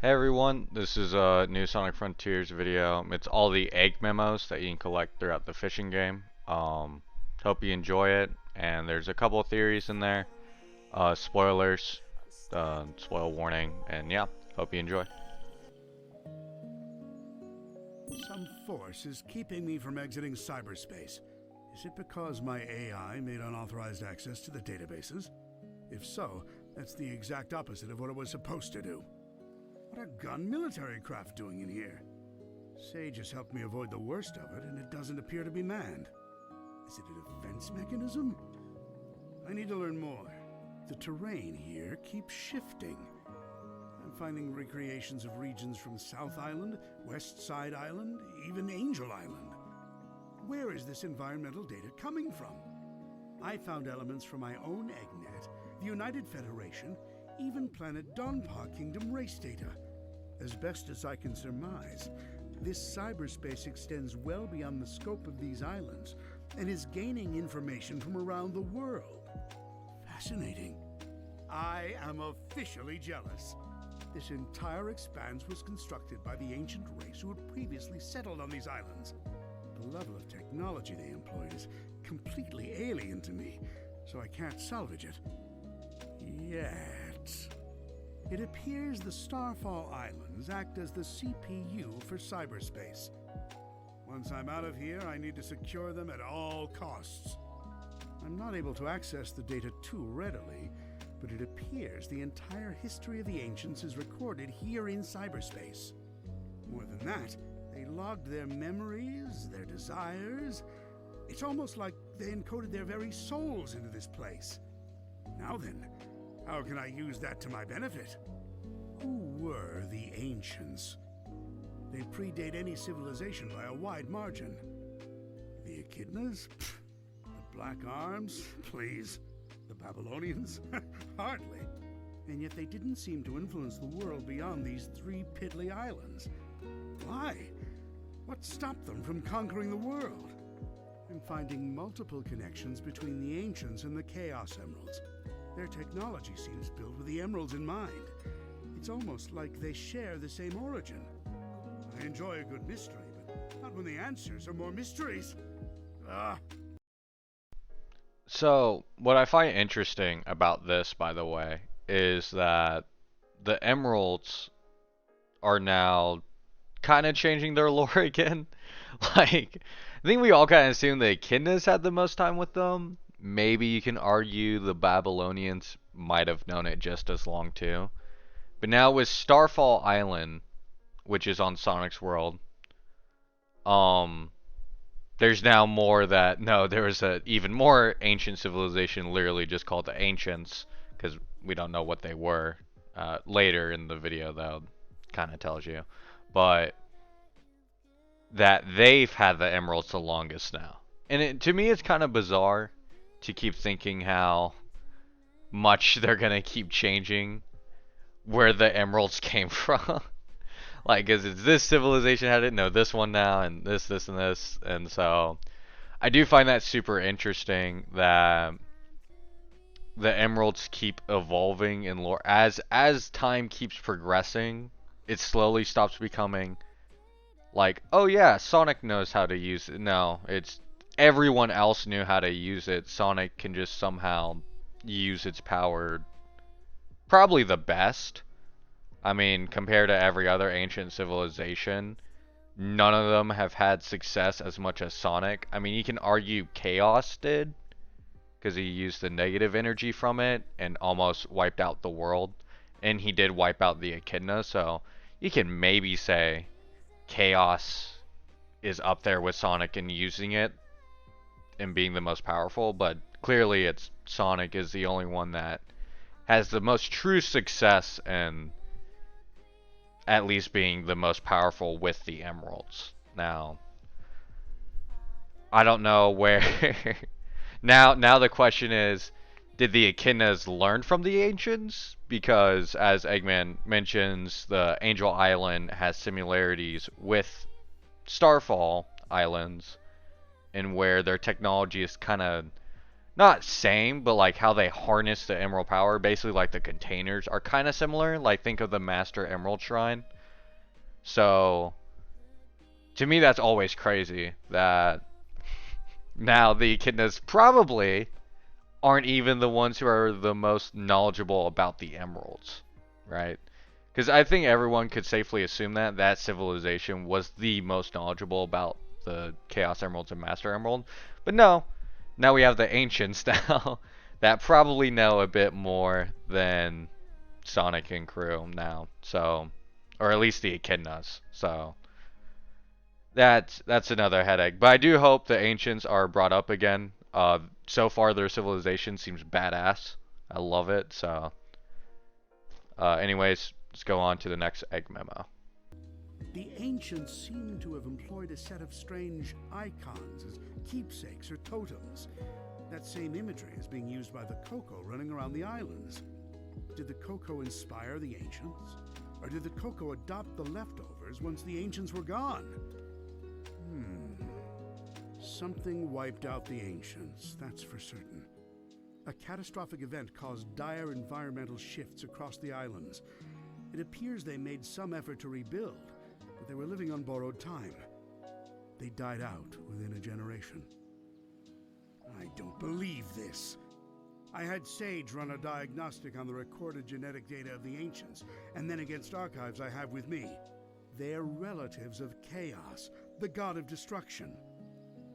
Hey everyone, this is a new Sonic Frontiers video. It's all the egg memos that you can collect throughout the fishing game. Hope you enjoy it, and there's a couple of theories in there. Spoilers, spoil warning, and yeah, hope you enjoy. Some force is keeping me from exiting cyberspace. Is it because my AI made unauthorized access to the databases? If so, that's the exact opposite of what it was supposed to do. What are gun military craft doing in here? Sage has helped me avoid the worst of it, and it doesn't appear to be manned. Is it a defense mechanism? I need to learn more. The terrain here keeps shifting. I'm finding recreations of regions from South Island, West Side Island, even Angel Island. Where is this environmental data coming from? I found elements from my own EGGMAN, the United Federation, even Planet Donpa Kingdom race data. As best as I can surmise, this cyberspace extends well beyond the scope of these islands and is gaining information from around the world. Fascinating. I am officially jealous. This entire expanse was constructed by the ancient race who had previously settled on these islands. The level of technology they employed is completely alien to me, so I can't salvage it. Yet. It appears the Starfall Islands act as the CPU for cyberspace. Once I'm out of here, I need to secure them at all costs. I'm not able to access the data too readily, but it appears the entire history of the Ancients is recorded here in cyberspace. More than that, they logged their memories, their desires. It's almost like they encoded their very souls into this place. Now then, how can I use that to my benefit? Who were the Ancients? They predate any civilization by a wide margin. The Echidnas? The Black Arms? Please. The Babylonians? Hardly. And yet they didn't seem to influence the world beyond these 3 piddly islands. Why? What stopped them from conquering the world? I'm finding multiple connections between the Ancients and the Chaos Emeralds. Their technology seems built with the emeralds in mind. It's almost like they share the same origin. I enjoy a good mystery, but not when the answers are more mysteries. So, what I find interesting about this, by the way, is that the emeralds are now kind of changing their lore again. Like, I think we all kind of assumed the Echidnas had the most time with them. Maybe you can argue the Babylonians might have known it just as long too. But now with Starfall Island, which is on Sonic's world, there's now more that no, there was a even more ancient civilization, literally just called the Ancients, because we don't know what they were. Later in the video, though, kind of tells you, but that they've had the emeralds the longest now, and to me, it's kind of bizarre to keep thinking how much they're gonna keep changing where the emeralds came from. Like, cause it's this civilization had it, no, this one now, and this, and this, and so I do find that super interesting that the emeralds keep evolving in lore as time keeps progressing. It slowly stops becoming like, oh yeah, Sonic knows how to use it. No, it's everyone else knew how to use it. Sonic can just somehow use its power probably the best. I mean, compared to every other ancient civilization, none of them have had success as much as Sonic. I mean, you can argue Chaos did, because he used the negative energy from it and almost wiped out the world. And he did wipe out the Echidna, so you can maybe say Chaos is up there with Sonic in using it and being the most powerful, but clearly it's Sonic is the only one that has the most true success and at least being the most powerful with the emeralds. Now, I don't know where now the question is, did the Echidnas learn from the ancients? Because as Eggman mentions, the Angel Island has similarities with Starfall Islands, and where their technology is kind of not same, but like how they harness the emerald power. Basically, like the containers are kind of similar. Like think of the Master Emerald Shrine. So to me, that's always crazy that now the echidnas probably aren't even the ones who are the most knowledgeable about the emeralds, right? Because I think everyone could safely assume that that civilization was the most knowledgeable about the Chaos Emeralds and Master Emerald. But no, now we have the Ancients now that probably know a bit more than Sonic and crew now. So, or at least the Echidnas. So that's another headache. But I do hope the Ancients are brought up again. So far their civilization seems badass. I love it. So, anyways, let's go on to the next egg memo. The ancients seem to have employed a set of strange icons as keepsakes or totems. That same imagery is being used by the Coco running around the islands. Did the Coco inspire the ancients? Or did the Coco adopt the leftovers once the ancients were gone? Something wiped out the ancients, that's for certain. A catastrophic event caused dire environmental shifts across the islands. It appears they made some effort to rebuild, but they were living on borrowed time. They died out within a generation. I don't believe this. I had Sage run a diagnostic on the recorded genetic data of the ancients, and then against archives I have with me. They're relatives of Chaos, the god of destruction.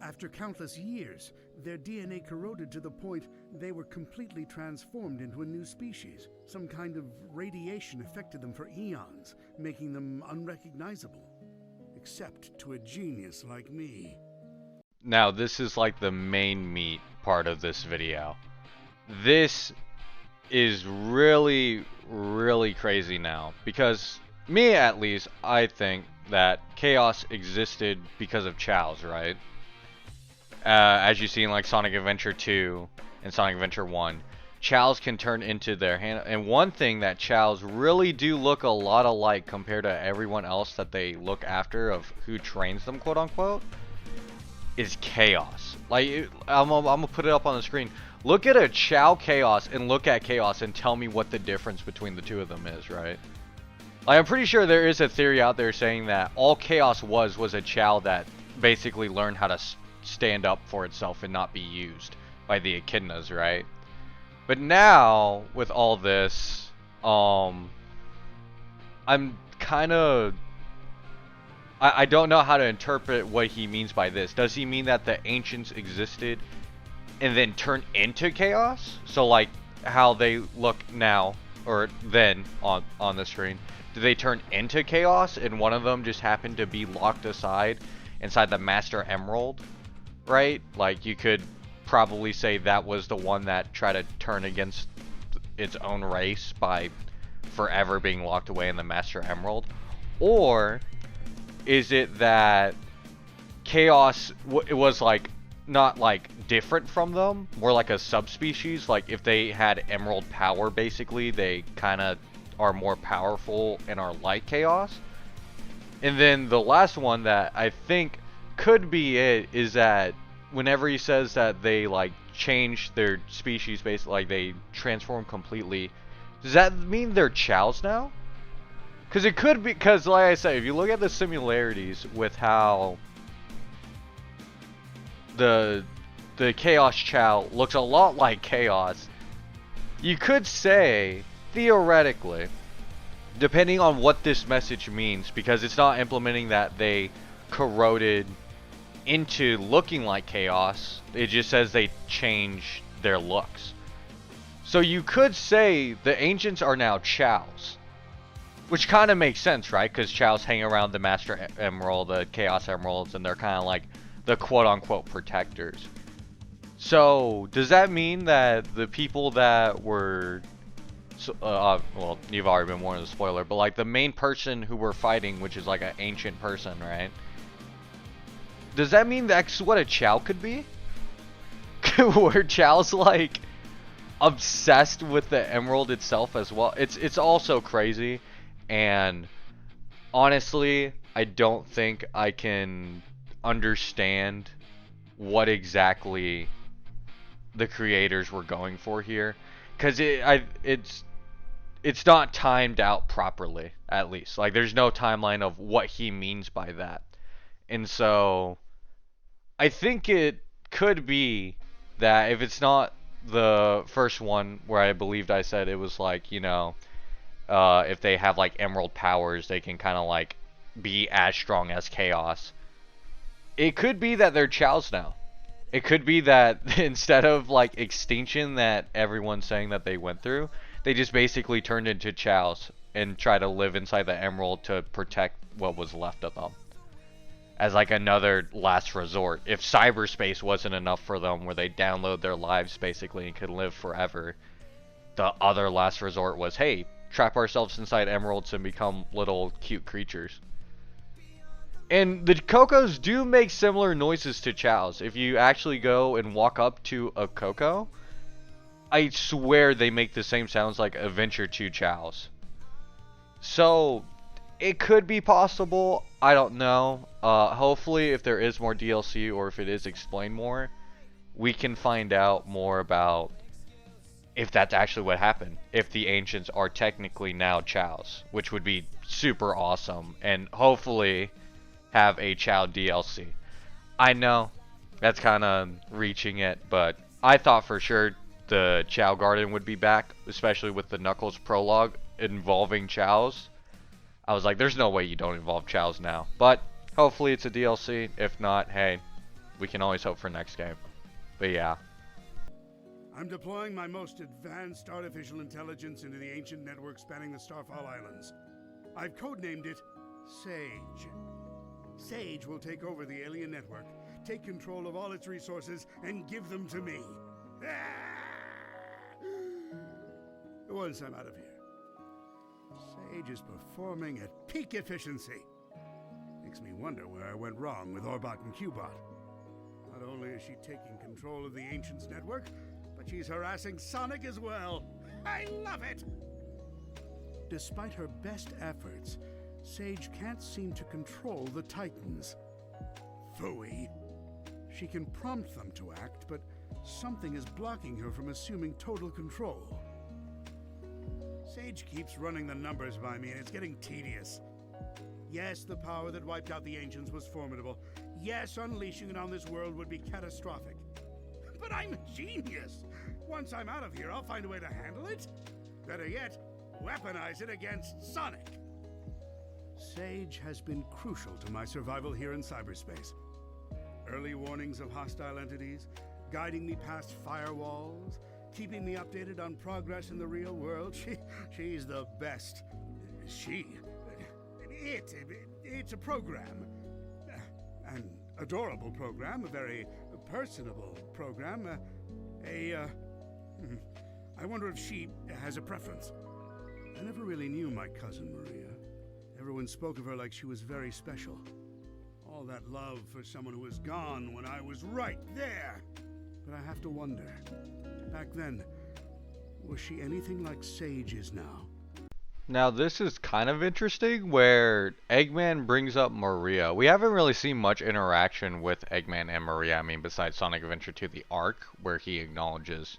After countless years, their DNA corroded to the point they were completely transformed into a new species. Some kind of radiation affected them for eons, making them unrecognizable. Except to a genius like me. Now, this is like the main meat part of this video. This is really, really crazy now. Because, me at least, I think that Chaos existed because of Chao'S, right? As you see in like Sonic Adventure 2 and Sonic Adventure 1, Chao'S can turn into their hand. And one thing that Chao'S really do look a lot alike compared to everyone else that they look after of who trains them, quote unquote, is Chaos. Like, I'm gonna put it up on the screen. Look at a Chao Chaos and look at Chaos and tell me what the difference between the two of them is, right? Like, I'm pretty sure there is a theory out there saying that all Chaos was a Chao that basically learned how to stand up for itself and not be used by the echidnas, right? But now with all this, I'm kind of I don't know how to interpret what he means by this. Does he mean that the ancients existed and then turned into Chaos? So like how they look now or then on the screen, do they turn into Chaos and one of them just happened to be locked aside inside the Master Emerald? Right? Like, you could probably say that was the one that tried to turn against its own race by forever being locked away in the Master Emerald. Or is it that Chaos it was like not like different from them, more like a subspecies? Like if they had emerald power, basically they kind of are more powerful and are like Chaos. And then the last one that I think could be it is that whenever he says that they like change their species based, like they transform completely, does that mean they're Chao's now? Because it could be, because like I said, if you look at the similarities with how the Chaos Chao looks a lot like Chaos, you could say theoretically, depending on what this message means, because it's not implementing that they corroded into looking like Chaos, it just says they change their looks. So you could say the ancients are now Chao's, which kind of makes sense, right? Because Chao's hang around the Master Emerald, the Chaos Emeralds, and they're kind of like the quote-unquote protectors. So does that mean that the people that were well, you've already been warned of the spoiler, but like the main person who we're fighting, which is like an ancient person, right? Does that mean that's what a Chao could be? Where Chao's like obsessed with the emerald itself as well? It's also crazy, and honestly, I don't think I can understand what exactly the creators were going for here, because it's not timed out properly, at least. Like, there's no timeline of what he means by that. And so I think it could be that if it's not the first one where I believed I said it was like, if they have like emerald powers, they can kind of like be as strong as Chaos. It could be that they're Chao's now. It could be that instead of like extinction that everyone's saying that they went through, they just basically turned into Chao's and try to live inside the emerald to protect what was left of them. As like another last resort. If cyberspace wasn't enough for them where they download their lives basically and could live forever, the other last resort was, hey, trap ourselves inside emeralds and become little cute creatures. And the Cocos do make similar noises to Chao's. If you actually go and walk up to a Coco, I swear they make the same sounds like Adventure 2 Chao's. So, it could be possible. I don't know. Hopefully, if there is more DLC or if it is explained more, we can find out more about if that's actually what happened. If the Ancients are technically now Chao's, which would be super awesome. And hopefully have a Chao DLC. I know that's kind of reaching it, but I thought for sure the Chao Garden would be back, especially with the Knuckles prologue involving Chao's. I was like, there's no way you don't involve Chao's now. But hopefully it's a DLC. If not, hey, we can always hope for next game. But yeah. I'm deploying my most advanced artificial intelligence into the ancient network spanning the Starfall Islands. I've codenamed it Sage. Sage will take over the alien network, take control of all its resources, and give them to me. Once I'm out of here. Sage is performing at peak efficiency. Makes me wonder where I went wrong with Orbot and Cubot. Not only is she taking control of the Ancients network, but she's harassing Sonic as well. I love it! Despite her best efforts, Sage can't seem to control the Titans. Phooey. She can prompt them to act, but something is blocking her from assuming total control. Sage keeps running the numbers by me, and it's getting tedious. Yes, the power that wiped out the Ancients was formidable. Yes, unleashing it on this world would be catastrophic. But I'm a genius! Once I'm out of here, I'll find a way to handle it. Better yet, weaponize it against Sonic. Sage has been crucial to my survival here in cyberspace. Early warnings of hostile entities, guiding me past firewalls, keeping me updated on progress in the real world. She's the best. It's a program. An adorable program, a very personable program. I wonder if she has a preference. I never really knew my cousin Maria. Everyone spoke of her like she was very special. All that love for someone who was gone when I was right there. But I have to wonder, back then, was she anything like Sage is now? Now this is kind of interesting where Eggman brings up Maria. We haven't really seen much interaction with Eggman and Maria. I mean, besides Sonic Adventure 2, the arc, where he acknowledges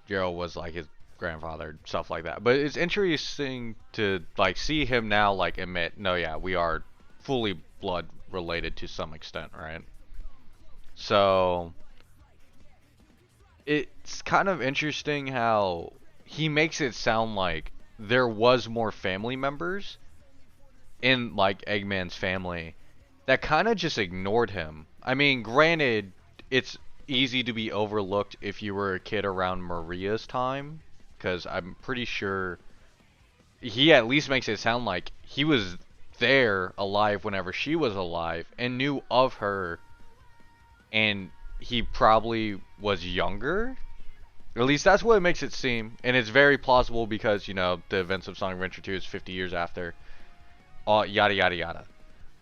Gerald was like his grandfather, stuff like that. But it's interesting to like see him now like admit, no, yeah, we are fully blood related to some extent, right? So it's kind of interesting how he makes it sound like there was more family members in like Eggman's family that kind of just ignored him. I mean, granted, it's easy to be overlooked if you were a kid around Maria's time, because I'm pretty sure he at least makes it sound like he was there alive whenever she was alive and knew of her, and he probably was younger. At least that's what it makes it seem, and it's very plausible because, you know, the events of Sonic Adventure 2 is 50 years after, yada yada yada.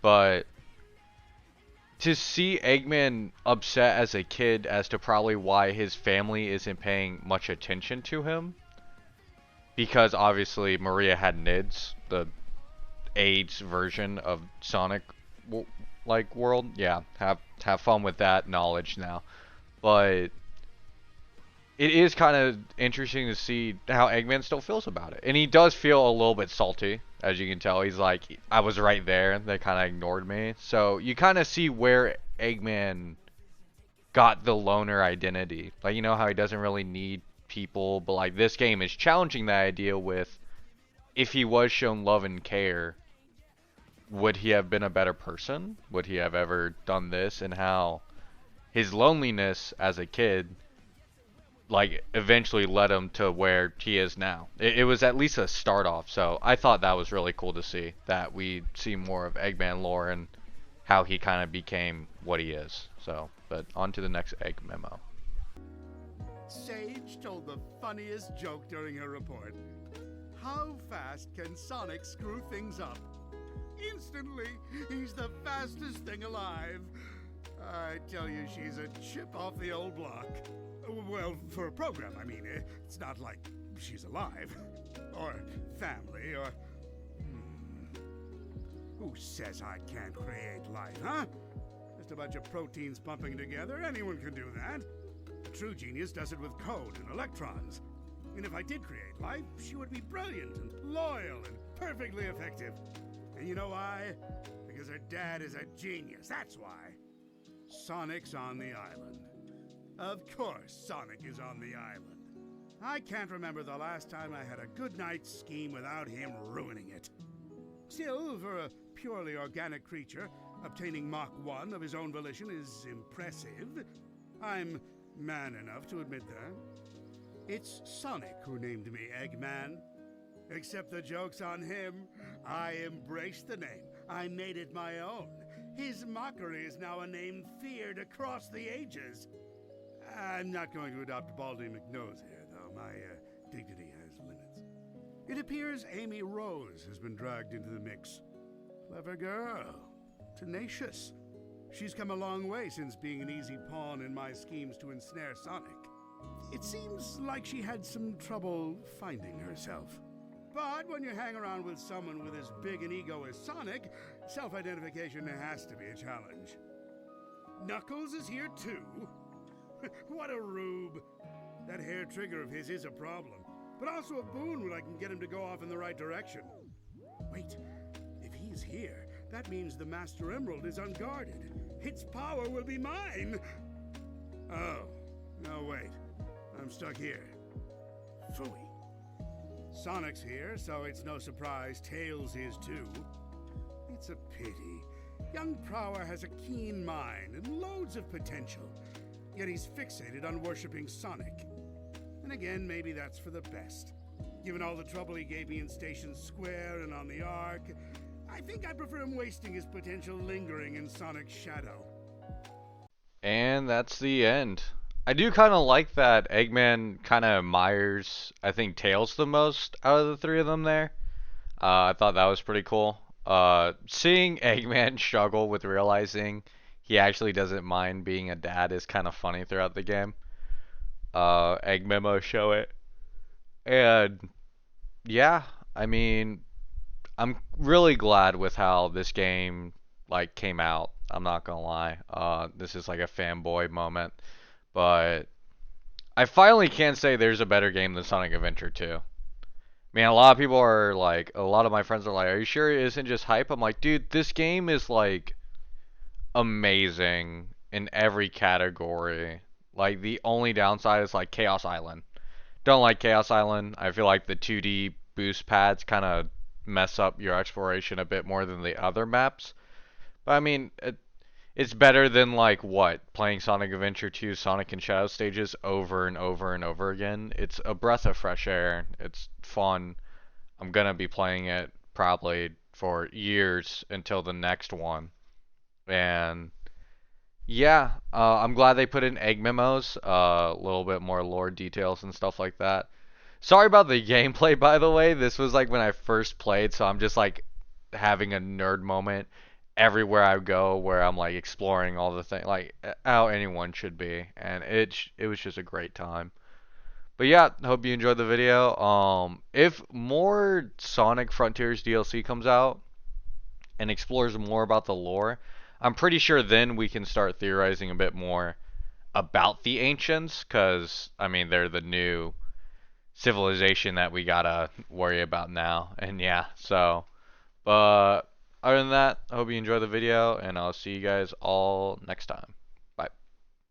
But to see Eggman upset as a kid as to probably why his family isn't paying much attention to him, because obviously Maria had NIDS, the AIDS version of Sonic like world. Yeah, have fun with that knowledge now. But it is kind of interesting to see how Eggman still feels about it. And he does feel a little bit salty, as you can tell. He's like, I was right there, they kind of ignored me. So you kind of see where Eggman got the loner identity. Like, you know how he doesn't really need people, but like this game is challenging that idea with, if he was shown love and care, would he have been a better person? Would he have ever done this? And how his loneliness as a kid like eventually led him to where he is now. It was at least a start off, so I thought that was really cool to see, that we see more of Eggman lore and how he kind of became what he is. So, but on to the next Egg Memo. Sage told the funniest joke during her report. How fast can Sonic screw things up? Instantly, he's the fastest thing alive. I tell you, she's a chip off the old block. Well, for a program, I mean. It's not like she's alive. Or family, or... Who says I can't create life, huh? Just a bunch of proteins pumping together. Anyone can do that. A true genius does it with code and electrons. And if I did create life, she would be brilliant and loyal and perfectly effective. And you know why? Because her dad is a genius, that's why. Sonic's on the island. Of course Sonic is on the island. I can't remember the last time I had a good night's scheme without him ruining it. Still, for a purely organic creature, obtaining Mach 1 of his own volition is impressive. I'm man enough to admit that. It's Sonic who named me Eggman. Except the joke's on him. I embraced the name. I made it my own. His mockery is now a name feared across the ages. I'm not going to adopt Baldy McNose here, though. My dignity has limits. It appears Amy Rose has been dragged into the mix. Clever girl. Tenacious. She's come a long way since being an easy pawn in my schemes to ensnare Sonic. It seems like she had some trouble finding herself. But when you hang around with someone with as big an ego as Sonic, self-identification has to be a challenge. Knuckles is here too? What a rube. That hair trigger of his is a problem, but also a boon when I can get him to go off in the right direction. Wait, if he's here, that means the Master Emerald is unguarded. Its power will be mine. Oh, no wait. I'm stuck here. Phooey. Sonic's here, so it's no surprise Tails is too. It's a pity. Young Prower has a keen mind and loads of potential, yet he's fixated on worshipping Sonic. And again, maybe that's for the best. Given all the trouble he gave me in Station Square and on the Ark, I think I prefer him wasting his potential lingering in Sonic's shadow. And that's the end. I do kind of like that Eggman kind of admires, I think, Tails the most out of the three of them there. I thought that was pretty cool. Seeing Eggman struggle with realizing he actually doesn't mind being a dad is kind of funny throughout the game. Egg Memo show it. And yeah, I mean, I'm really glad with how this game like came out. I'm not gonna lie. This is like a fanboy moment. But I finally can say there's a better game than Sonic Adventure 2. Man, a lot of people are like, a lot of my friends are like, are you sure it isn't just hype? I'm like, dude, this game is like amazing in every category. Like, the only downside is like Chaos Island. Don't like Chaos Island. I feel like the 2D boost pads kind of mess up your exploration a bit more than the other maps. But I mean, it's better than like what? Playing Sonic Adventure 2 Sonic and Shadow stages over and over and over again. It's a breath of fresh air. It's fun. I'm gonna be playing it probably for years until the next one. And yeah, I'm glad they put in egg memos, a little bit more lore details and stuff like that. Sorry about the gameplay, by the way. This was like when I first played, so I'm just like having a nerd moment everywhere I go, where I'm like exploring all the things, like how anyone should be, and it was just a great time. But yeah, hope you enjoyed the video. If more Sonic Frontiers DLC comes out and explores more about the lore, I'm pretty sure then we can start theorizing a bit more about the ancients, because I mean they're the new civilization that we gotta worry about now. And yeah, so but other than that, I hope you enjoy the video, and I'll see you guys all next time.